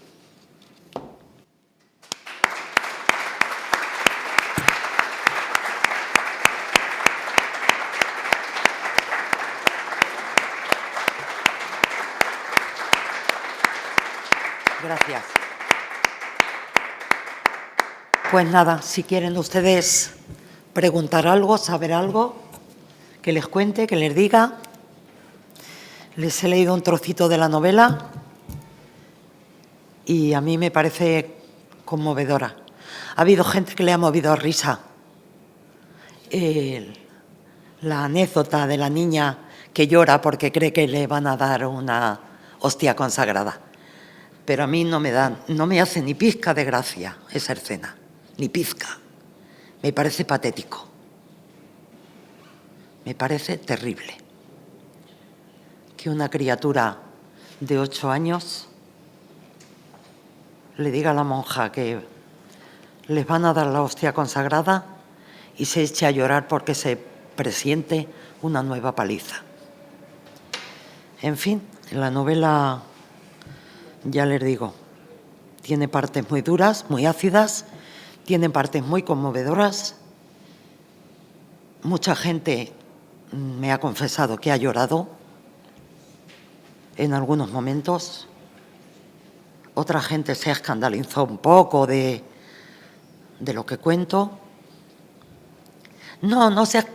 Gracias. Pues nada, si quieren ustedes preguntar algo, saber algo, que les cuente, que les diga. Les he leído un trocito de la novela y a mí me parece conmovedora. Ha habido gente que le ha movido a risa. La anécdota de la niña que llora porque cree que le van a dar una hostia consagrada. Pero a mí no me hace ni pizca de gracia esa escena, ni pizca. Me parece patético. Me parece terrible que una criatura de 8 años le diga a la monja que les van a dar la hostia consagrada y se eche a llorar porque se presiente una nueva paliza. En fin, la novela, ya les digo, tiene partes muy duras, muy ácidas, tiene partes muy conmovedoras. Mucha gente me ha confesado que ha llorado en algunos momentos. Otra gente se ha escandalizado un poco de lo que cuento. No es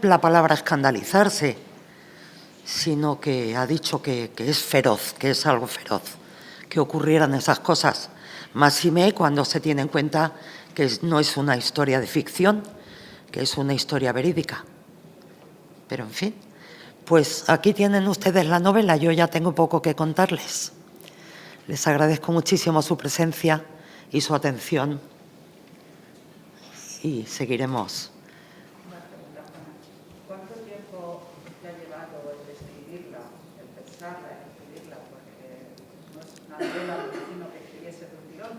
la palabra escandalizarse, sino que ha dicho que es feroz, que es algo feroz, que ocurrieran esas cosas. Máxime cuando se tiene en cuenta que no es una historia de ficción, que es una historia verídica. Pero, en fin, pues aquí tienen ustedes la novela. Yo ya tengo poco que contarles. Les agradezco muchísimo su presencia y su atención y seguiremos. ¿Cuánto tiempo te ha llevado el escribirla, el pensarla, el escribirla? Porque no es una novela, sino que escribiese de un tirón.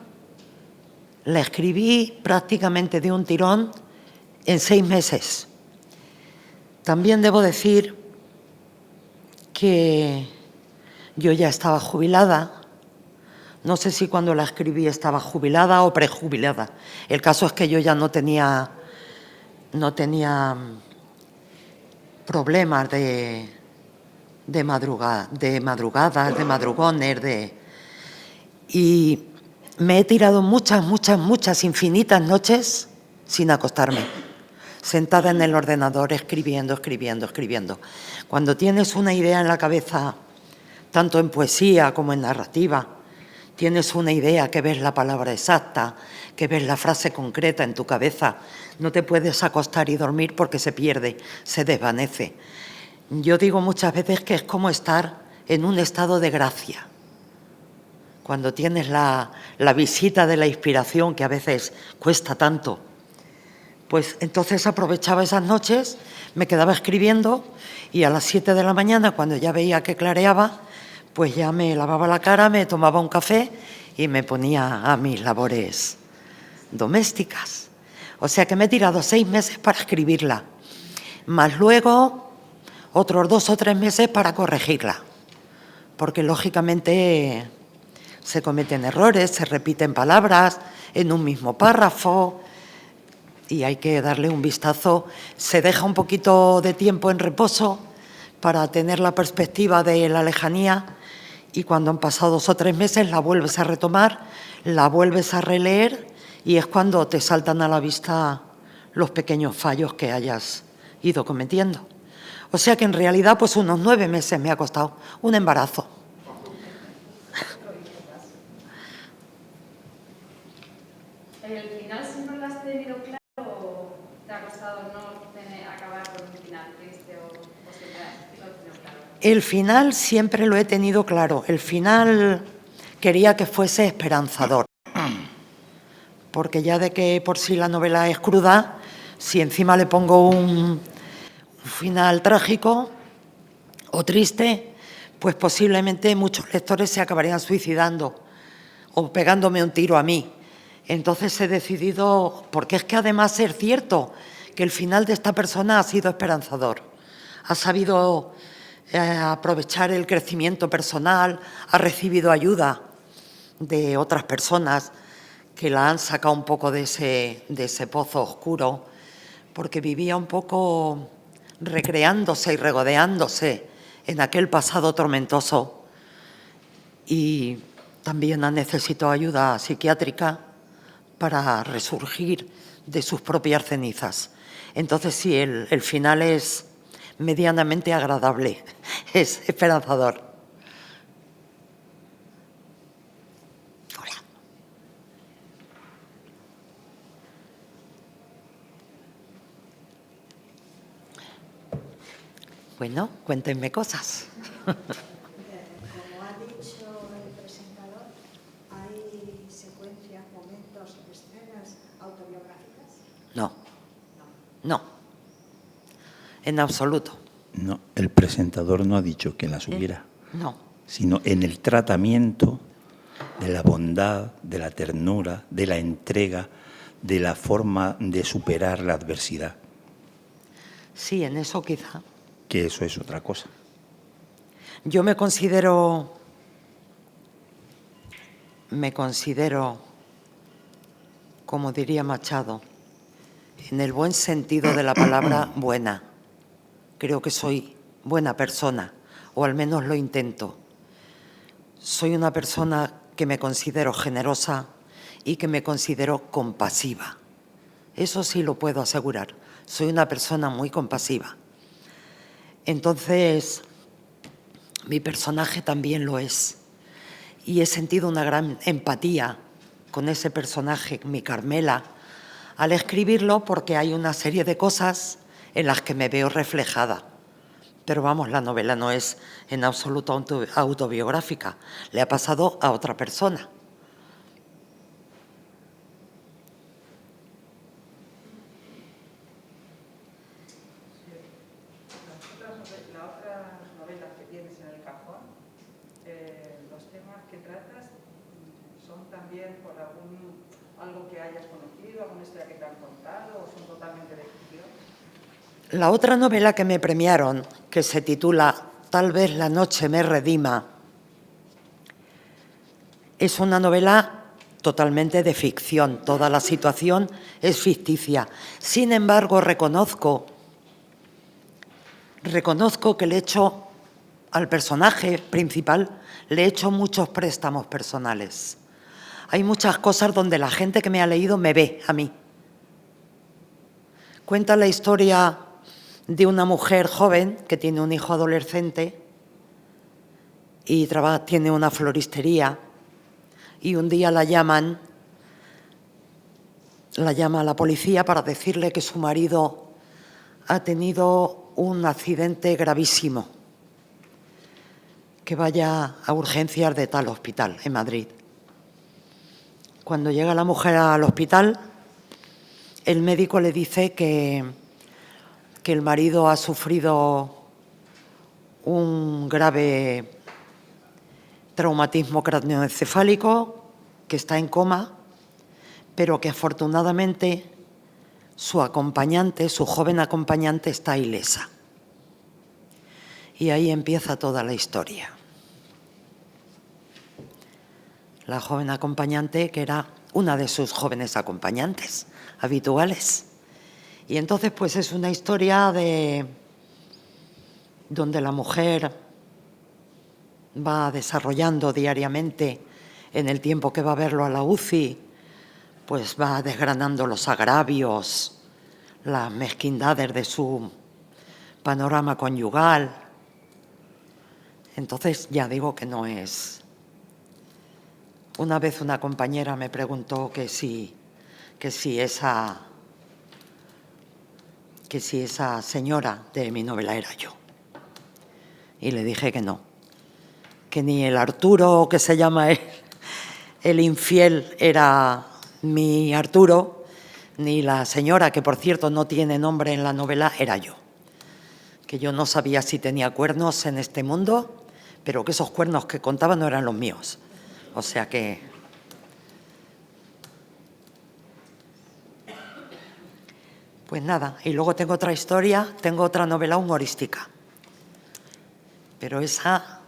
La escribí prácticamente de un tirón en 6 meses. También debo decir que yo ya estaba jubilada. No sé si cuando la escribí estaba jubilada o prejubilada. El caso es que yo ya no tenía problemas de madrugones. Y me he tirado muchas, infinitas noches sin acostarme, sentada en el ordenador escribiendo, escribiendo, escribiendo. Cuando tienes una idea en la cabeza, tanto en poesía como en narrativa, tienes una idea, que ves la palabra exacta, que ves la frase concreta en tu cabeza, no te puedes acostar y dormir porque se pierde, se desvanece. Yo digo muchas veces que es como estar en un estado de gracia. Cuando tienes la visita de la inspiración, que a veces cuesta tanto, pues entonces aprovechaba esas noches, me quedaba escribiendo y a las 7 de la mañana, cuando ya veía que clareaba, pues ya me lavaba la cara, me tomaba un café y me ponía a mis labores domésticas. O sea que me he tirado 6 meses para escribirla, más luego otros 2 o 3 meses para corregirla, porque lógicamente se cometen errores, se repiten palabras en un mismo párrafo y hay que darle un vistazo. Se deja un poquito de tiempo en reposo para tener la perspectiva de la lejanía y cuando han pasado 2 o 3 meses la vuelves a retomar, la vuelves a releer y es cuando te saltan a la vista los pequeños fallos que hayas ido cometiendo. O sea que en realidad pues unos 9 meses me ha costado un embarazo. ¿El final siempre lo has tenido claro o te ha costado no acabar con un final triste o siempre lo has tenido claro? El final siempre lo he tenido claro. El final quería que fuese esperanzador. Porque ya de que por sí la novela es cruda, si encima le pongo un final trágico o triste, pues posiblemente muchos lectores se acabarían suicidando o pegándome un tiro a mí. Entonces he decidido, porque es que además es cierto que el final de esta persona ha sido esperanzador. Ha sabido aprovechar el crecimiento personal, ha recibido ayuda de otras personas que la han sacado un poco de ese pozo oscuro, porque vivía un poco recreándose y regodeándose en aquel pasado tormentoso y también ha necesitado ayuda psiquiátrica para resurgir de sus propias cenizas. Entonces sí, el final es medianamente agradable, es esperanzador. Hola. Bueno, cuéntenme cosas. Como ha dicho el presentador, ¿hay secuencias, momentos, escenas autobiográficas? No, no, en absoluto. No, el presentador no ha dicho que las hubiera, No. sino en el tratamiento de la bondad, de la ternura, de la entrega, de la forma de superar la adversidad. Sí, en eso quizá. Que eso es otra cosa. Yo me considero, como diría Machado, en el buen sentido de la palabra buena. Creo que soy buena persona, o al menos lo intento. Soy una persona que me considero generosa y que me considero compasiva. Eso sí lo puedo asegurar. Soy una persona muy compasiva. Entonces, mi personaje también lo es. Y he sentido una gran empatía con ese personaje, mi Carmela, al escribirlo porque hay una serie de cosas en las que me veo reflejada. Pero vamos, la novela no es en absoluto autobiográfica. Le ha pasado a otra persona. La otra novela que tienes en el cajón, los temas que tratas son también por algo que hayas conocido, alguna historia que te han contado, o son totalmente de ficción. La otra novela que me premiaron, que se titula Tal vez la noche me redima, es una novela totalmente de ficción. Toda la situación es ficticia. Sin embargo, reconozco que le he hecho al personaje principal, le he hecho muchos préstamos personales. Hay muchas cosas donde la gente que me ha leído me ve a mí. Cuenta la historia de una mujer joven que tiene un hijo adolescente y tiene una floristería, y un día la llama la policía para decirle que su marido ha tenido un accidente gravísimo, que vaya a urgencias de tal hospital en Madrid. Cuando llega la mujer al hospital, el médico le dice que el marido ha sufrido un grave traumatismo craneoencefálico, que está en coma, pero que afortunadamente su acompañante, su joven acompañante, está ilesa. Y ahí empieza toda la historia. La joven acompañante, que era una de sus jóvenes acompañantes habituales. Y entonces, pues es una historia donde la mujer va desarrollando diariamente, en el tiempo que va a verlo a la UCI, pues va desgranando los agravios, las mezquindades de su panorama conyugal. Entonces, ya digo que no es... Una vez una compañera me preguntó que si esa señora de mi novela era yo. Y le dije que no, que ni el Arturo, que se llama el infiel, era mi Arturo, ni la señora, que por cierto no tiene nombre en la novela, era yo. Que yo no sabía si tenía cuernos en este mundo, pero que esos cuernos que contaba no eran los míos. O sea que... Pues nada, y luego tengo otra historia, tengo otra novela humorística. Pero esa,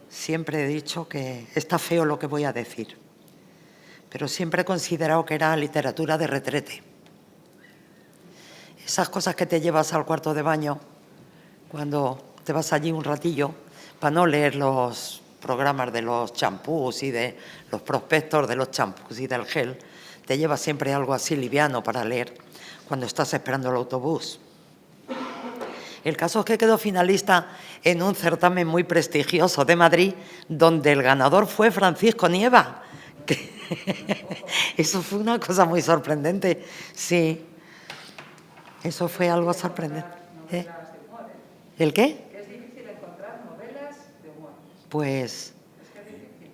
siempre he dicho que está feo lo que voy a decir, pero siempre he considerado que era literatura de retrete. Esas cosas que te llevas al cuarto de baño cuando te vas allí un ratillo para no leer los programas de los champús y de los prospectos de los champús y del gel, te llevas siempre algo así liviano para leer cuando estás esperando el autobús. El caso es que quedó finalista en un certamen muy prestigioso de Madrid, donde el ganador fue Francisco Nieva. Eso fue una cosa muy sorprendente, sí. Eso fue algo sorprendente. ¿El qué? Que es difícil encontrar novelas de humor. Pues Es que es difícil.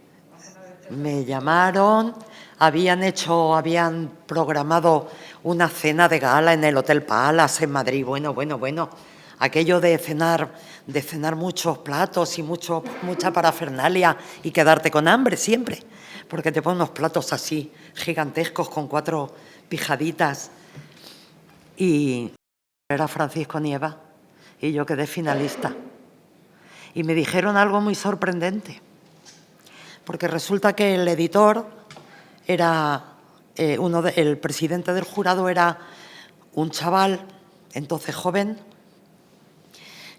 me llamaron, habían programado una cena de gala en el Hotel Palace en Madrid. Bueno. Aquello de cenar muchos platos y mucha parafernalia y quedarte con hambre siempre, porque te ponen unos platos así gigantescos con 4 pijaditas. Y era Francisco Nieva y yo quedé finalista. Y me dijeron algo muy sorprendente, porque resulta que el editor era el presidente del jurado era un chaval, entonces joven,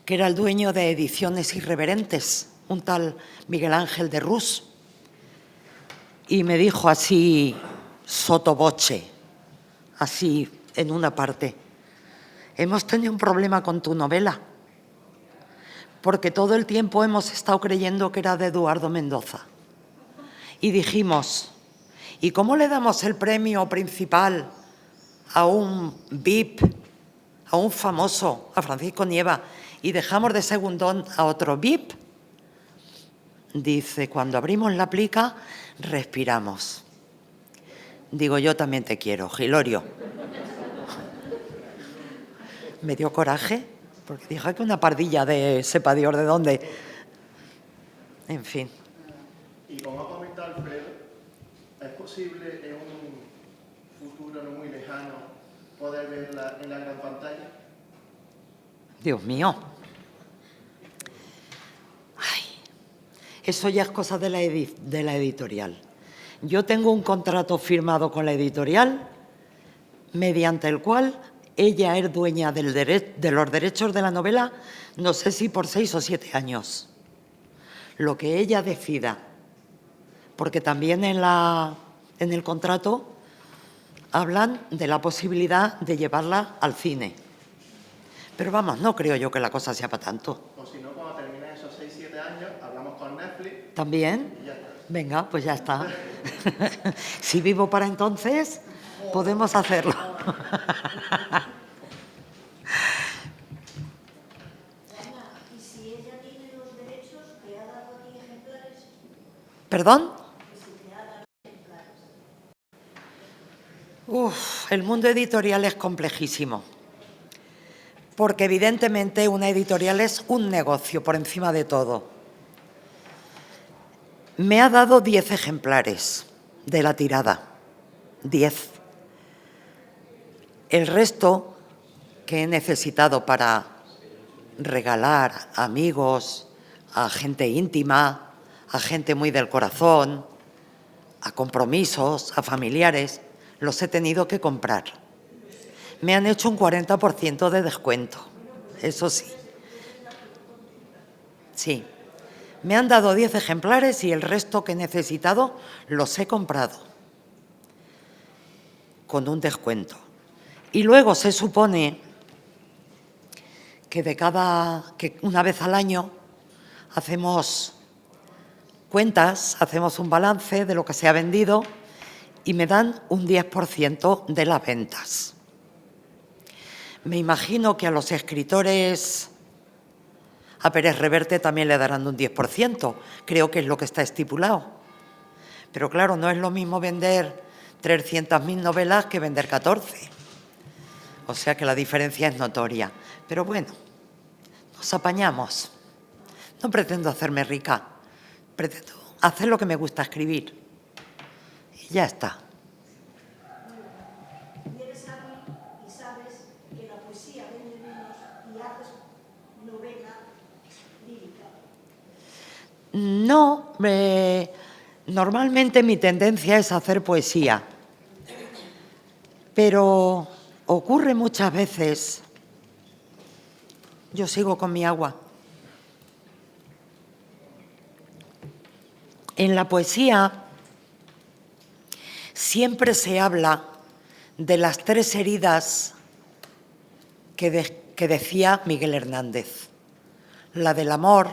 que era el dueño de Ediciones Irreverentes, un tal Miguel Ángel de Rus. Y me dijo así, sotoboche, así en una parte: hemos tenido un problema con tu novela, porque todo el tiempo hemos estado creyendo que era de Eduardo Mendoza. Y dijimos, ¿y cómo le damos el premio principal a un VIP, a un famoso, a Francisco Nieva, y dejamos de segundón a otro VIP? Dice, cuando abrimos la plica, respiramos. Digo, yo también te quiero, Gilorio. Me dio coraje, porque dije que una pardilla de sepa Dios de dónde. En fin. Y como ha comentado Alfredo, ¿es posible en un futuro no muy lejano poder verla en la gran pantalla? Dios mío. Ay, eso ya es cosa de la editorial. Yo tengo un contrato firmado con la editorial mediante el cual ella es dueña de los derechos de la novela, no sé si por 6 o 7 años. Lo que ella decida. Porque también en el contrato hablan de la posibilidad de llevarla al cine. Pero vamos, no creo yo que la cosa sea para tanto. O si no, cuando terminen esos 6-7 años, hablamos con Netflix. ¿También? Y ya está. Venga, pues ya está. Si vivo para entonces, podemos hacerlo. ¿Y si ella tiene los derechos, te ha dado a ti ejemplares? ¿Perdón? El mundo editorial es complejísimo, porque evidentemente una editorial es un negocio por encima de todo. Me ha dado 10 ejemplares de la tirada, 10. El resto que he necesitado para regalar a amigos, a gente íntima, a gente muy del corazón, a compromisos, a familiares, los he tenido que comprar. Me han hecho un 40% de descuento, eso sí. Sí, me han dado 10 ejemplares y el resto que he necesitado los he comprado con un descuento. Y luego se supone que una vez al año hacemos cuentas, hacemos un balance de lo que se ha vendido y me dan un 10% de las ventas. Me imagino que a los escritores, a Pérez Reverte también le darán un 10%, creo que es lo que está estipulado. Pero claro, no es lo mismo vender 300.000 novelas que vender 14. O sea que la diferencia es notoria. Pero bueno, nos apañamos. No pretendo hacerme rica, pretendo hacer lo que me gusta, escribir. Y ya está. Vienes a mí y sabes que la poesía vende menos y haces novela lírica. No, normalmente mi tendencia es hacer poesía, pero ocurre muchas veces. Yo sigo con mi agua. En la poesía siempre se habla de las 3 heridas que decía Miguel Hernández: la del amor,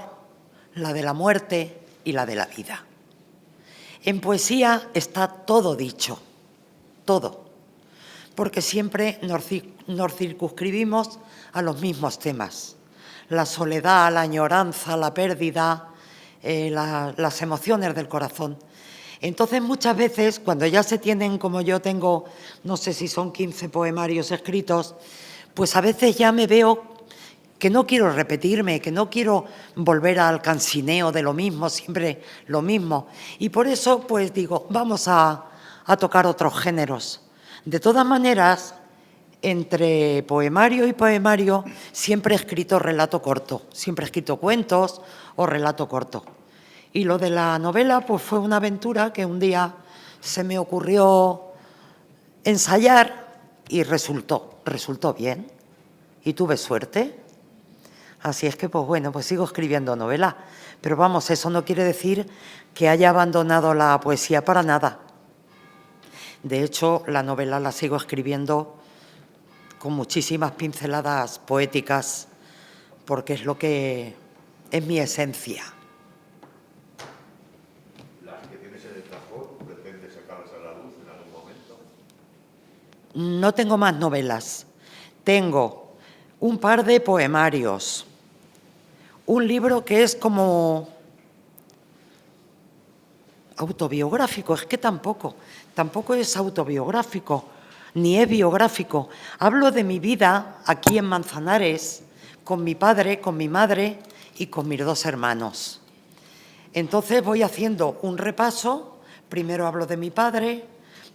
la de la muerte y la de la vida. En poesía está todo dicho, todo, porque siempre nos circunscribimos a los mismos temas: la soledad, la añoranza, la pérdida, las emociones del corazón. Entonces, muchas veces, cuando ya se tienen, como yo tengo, no sé si son 15 poemarios escritos, pues a veces ya me veo que no quiero repetirme, que no quiero volver al cansineo de lo mismo, siempre lo mismo. Y por eso, pues digo, vamos a tocar otros géneros. De todas maneras, entre poemario y poemario siempre he escrito relato corto, siempre he escrito cuentos o relato corto. Y lo de la novela pues fue una aventura que un día se me ocurrió ensayar y resultó bien. Y tuve suerte. Así es que, pues bueno, pues sigo escribiendo novela. Pero vamos, eso no quiere decir que haya abandonado la poesía para nada. De hecho, la novela la sigo escribiendo con muchísimas pinceladas poéticas, porque es lo que es mi esencia. ¿Las que tienes en el cajón, pretendes sacarlas a la luz en algún momento? No tengo más novelas. Tengo un par de poemarios, un libro que es como autobiográfico, es que tampoco es autobiográfico, ni es biográfico. Hablo de mi vida aquí en Manzanares, con mi padre, con mi madre y con mis 2 hermanos. Entonces voy haciendo un repaso. Primero hablo de mi padre,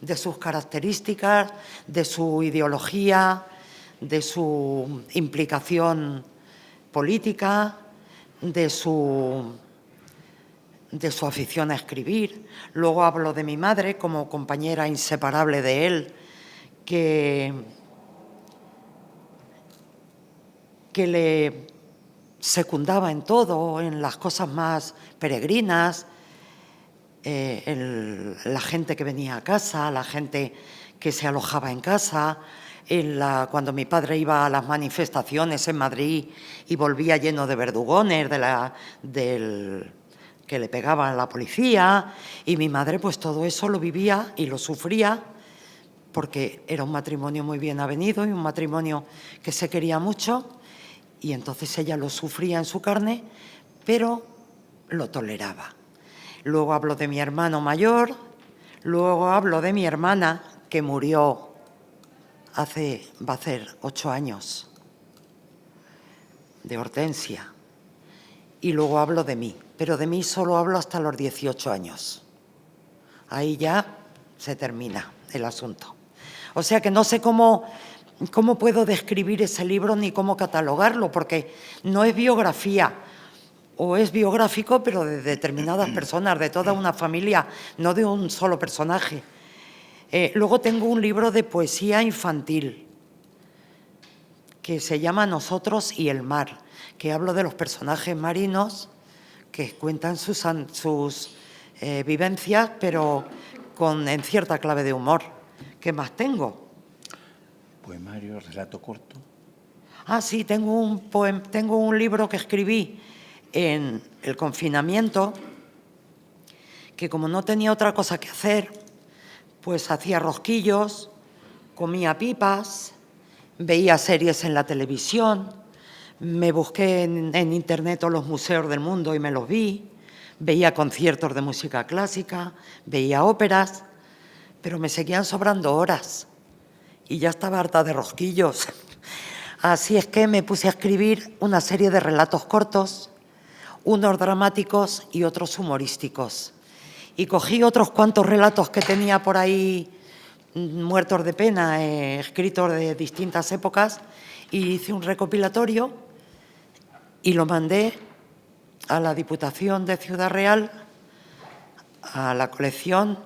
de sus características, de su ideología, de su implicación política, de su afición a escribir. Luego hablo de mi madre como compañera inseparable de él, que le secundaba en todo, en las cosas más peregrinas, la gente que venía a casa, la gente que se alojaba en casa, cuando mi padre iba a las manifestaciones en Madrid y volvía lleno de verdugones que le pegaban a la policía, y mi madre pues todo eso lo vivía y lo sufría porque era un matrimonio muy bien avenido y un matrimonio que se quería mucho, y entonces ella lo sufría en su carne, pero lo toleraba. Luego hablo de mi hermano mayor, luego hablo de mi hermana, que murió va a hacer 8 años, de Hortensia, y luego hablo de mí, pero de mí solo hablo hasta los 18 años. Ahí ya se termina el asunto. O sea que no sé cómo puedo describir ese libro ni cómo catalogarlo, porque no es biografía, o es biográfico, pero de determinadas personas, de toda una familia, no de un solo personaje. Luego tengo un libro de poesía infantil que se llama Nosotros y el mar, que hablo de los personajes marinos que cuentan sus vivencias, pero en cierta clave de humor. ¿Qué más tengo? Poemario, relato corto. Ah, sí, tengo un libro que escribí en el confinamiento, que como no tenía otra cosa que hacer, pues hacía rosquillos, comía pipas, veía series en la televisión, me busqué en internet todos los museos del mundo y me los vi, veía conciertos de música clásica, veía óperas, pero me seguían sobrando horas y ya estaba harta de rosquillos. Así es que me puse a escribir una serie de relatos cortos, unos dramáticos y otros humorísticos. Y cogí otros cuantos relatos que tenía por ahí muertos de pena, escritos de distintas épocas, y hice un recopilatorio y lo mandé a la Diputación de Ciudad Real, a la colección,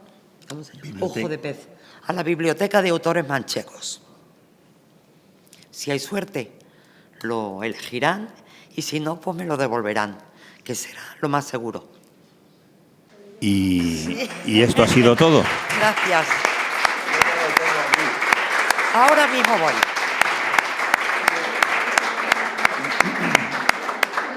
¿cómo se llama? Ojo de Pez, a la Biblioteca de Autores Manchegos. Si hay suerte, lo elegirán, y si no, pues me lo devolverán, que será lo más seguro. Y esto ha sido todo. Gracias. Ahora mismo voy.